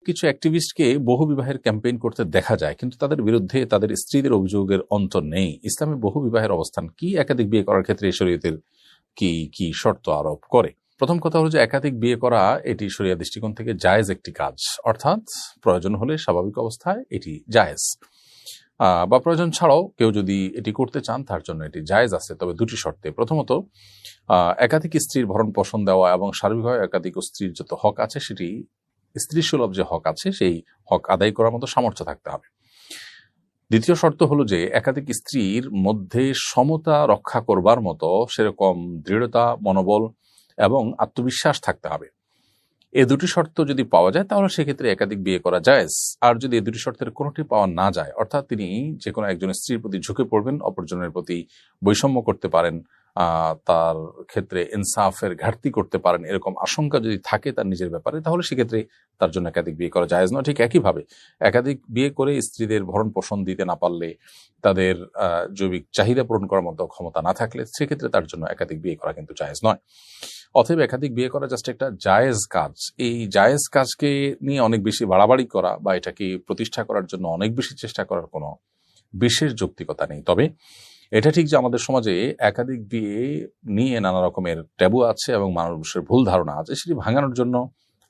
কিছু অ্যাক্টিভিস্টকে বহু বিবাহের ক্যাম্পেইন করতে দেখা যায়, কিন্তু তাদের বিরুদ্ধে তাদের স্ত্রীদের অভিযোগের অন্ত নেই। ইসলামে বহু বিবাহের অবস্থান কি? একাধিক বিয়ে করার ক্ষেত্রে শরীয়তের কি কি শর্ত আরোপ করে? প্রথম কথা হলো যে একাধিক বিয়ে করা এটি শরিয়া দৃষ্টিকোণ থেকে জায়েজ একটি কাজ, অর্থাৎ প্রয়োজন হলে স্বাভাবিক অবস্থায় এটি জায়েজ, বা প্রয়োজন ছাড়াও কেউ যদি এটি করতে চান তার জন্য এটি জায়েজ আছে, তবে দুটি শর্তে। প্রথমত, একাধিক স্ত্রীর ভরণ পোষণ দেওয়া এবং সার্বিকভাবে একাধিক স্ত্রীর যত হক আছে সেটি স্ত্রী সুলভ যে হক আছে সেই হক আদায় করার মতো সামর্থ্য থাকতে হবে। দ্বিতীয় শর্ত হলো যে একাধিক স্ত্রীর মধ্যে সমতা রক্ষা করবার মতো সেরকম দৃঢ়তা, মনোবল এবং আত্মবিশ্বাস থাকতে হবে। এই দুটি শর্ত যদি পাওয়া যায় তাহলে সেক্ষেত্রে একাধিক বিয়ে করা জায়েজ। আর যদি এই দুটি শর্তের কোনোটি পাওয়া না যায়, অর্থাৎ তিনি যে কোনো একজন স্ত্রীর প্রতি ঝুঁকে পড়বেন, অপরজনের প্রতি বৈষম্য করতে পারেন, তার ক্ষেত্রে ইনসাফের ঘাটতি করতে পারেন, এরকম আশঙ্কা যদি থাকে তার নিজের ব্যাপারে, তাহলে সেক্ষেত্রে তার জন্য একাধিক বিয়ে করা জায়েজ নয়। ঠিক একইভাবে একাধিক বিয়ে করে স্ত্রীদের ভরণ পোষণ দিতে না পারলে, তাদের জৈবিক চাহিদা পূরণ করার মতো ক্ষমতা না থাকলে, সেক্ষেত্রে তার জন্য একাধিক বিয়ে করা কিন্তু জায়েজ নয়। অতএব একাধিক বিয়ে করা জাস্ট একটা জায়েজ কাজ। এই জায়েজ কাজকে নিয়ে অনেক বেশি বাড়াবাড়ি করা বা এটাকে প্রতিষ্ঠা করার জন্য অনেক বেশি চেষ্টা করার কোনো বিশেষ যৌক্তিকতা নেই। তবে এটা ঠিক যে আমাদের সমাজে একাধিক বিয়ে নিয়ে নানা রকমের ট্যাবু আছে এবং মানুষের ভুল ধারণা আছে, সেটি ভাঙানোর জন্য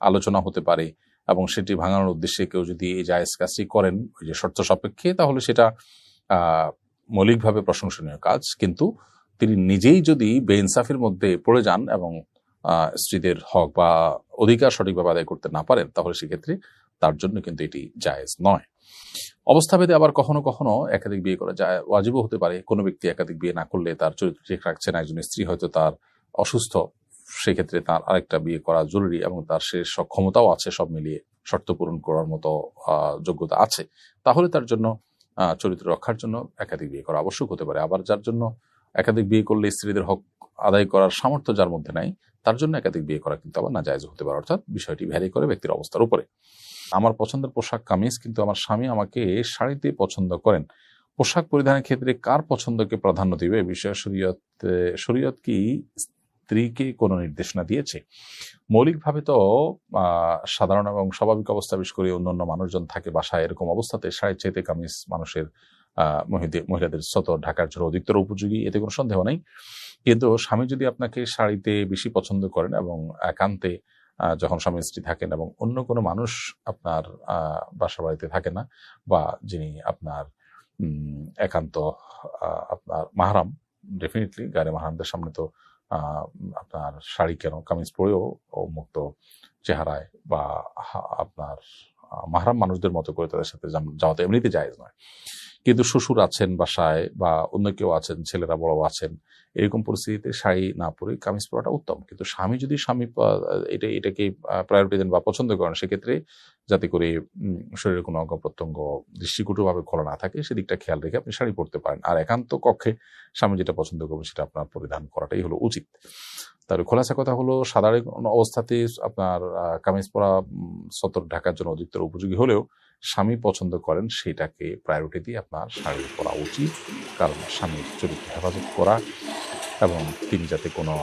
আলোচনা হতে পারে, এবং সেটি ভাঙানোর উদ্দেশ্যে কেউ যদি এই জায়েজ কাজটি করেন ওই যে শর্ত সাপেক্ষে, তাহলে সেটা মৌলিকভাবে প্রশংসনীয় কাজ। কিন্তু তিনি নিজেই যদি বেইনসাফির মধ্যে পড়ে যান এবং স্ত্রীদের হক বা অধিকার সঠিকভাবে আদায় করতে না পারেন, তাহলে সেক্ষেত্রে তার জন্য কিন্তু এটি জায়েজ নয়। অবস্থাভেদে আবার কখনো কখনো একাধিক বিয়ে করা যায় ওয়াজিবও হতে পারে। কোনো ব্যক্তি একাধিক বিয়ে না করলে তার চরিত্র ঠিক রাখছে না, একজন স্ত্রী হয়তো তার অসুস্থ, সেক্ষেত্রে তার আরেকটা বিয়ে করা জরুরি এবং তার সে সক্ষমতাও আছে, সব মিলিয়ে শর্ত পূরণ করার মতো যোগ্যতা আছে, তাহলে তার জন্য চরিত্র রক্ষার জন্য একাধিক বিয়ে করা আবশ্যক হতে পারে। আবার যার জন্য একাধিক বিয়ে করলে স্ত্রীদের হক আদায় করার সামর্থ্য যার মধ্যে নাই, তার জন্য একাধিক বিয়ে করা কিন্তু আবার নাজায়েজ হতে পারে। অর্থাৎ বিষয়টি ভ্যারি করে ব্যক্তির অবস্থার উপরে। আমার পছন্দের পোশাক কামিজ, কিন্তু আমার স্বামী আমাকে শাড়িতে পছন্দ করেন। পোশাক পরিধানের ক্ষেত্রে কার পছন্দকে প্রাধান্য দিবে? বিষয়ে শরীয়ত কি স্ত্রীকে কোনো নির্দেশনা দিয়েছে? মৌলিকভাবে তো সাধারণ এবং স্বাভাবিক অবস্থা, বিশেষ করে অন্যান্য মানুষজন থাকে বাসায়, এরকম অবস্থাতে শাড়ির চাইতে কামিজ মানুষের মহিলাদের সতর ঢাকার জন্য অধিকতর উপযোগী, এতে কোনো সন্দেহ নেই। কিন্তু স্বামী যদি আপনাকে শাড়িতে বেশি পছন্দ করেন এবং একান্তে যখন স্বামী স্ত্রী থাকেন এবং অন্য কোনো মানুষ আপনার বাসা বাড়িতে থাকে না, বা যিনি আপনার একান্ত আপনার মাহরাম, ডেফিনেটলি গায়ে মাহরামদের সামনে তো আপনার শাড়ি কেন, কামিজ পরেও মুক্ত চেহারায় বা আপনার মাহরাম মানুষদের মতো করে তাদের সাথে যাওয়াতে এমনিতে জায়েজ নয়। কিন্তু শ্বশুর আছেন বাসায় বা অন্য কেউ আছেন, ছেলেরা বড় আছেন, এরকম পরিস্থিতিতে শাড়ি না পরে কামিজ পরাটা উত্তম। কিন্তু স্বামী যদি এটাকে প্রায়োরিটি দেন বা পছন্দ করেন, সেক্ষেত্রে যাতে করে শরীরের কোনো অঙ্গ প্রত্যঙ্গ দৃষ্টিকটুভাবে খোলা না থাকে, সেদিকটা খেয়াল রেখে আপনি শাড়ি পরতে পারেন। আর একান্ত কক্ষে স্বামী যেটা পছন্দ করবে সেটা আপনার পরিধান করাটাই হলো উচিত। তবে খোলাসা কথা হলো, সাধারণ অবস্থাতে আপনার কামিজ পরা সতর ঢাকার জন্য অধিকতর উপযোগী হলেও স্বামী পছন্দ করেন সেটাকে প্রায়োরিটি দিয়ে আপনার শাড়ি পরা উচিত, কারণ স্বামীর চরিত্র হেফাজত করা এবং তিনি যাতে কোনো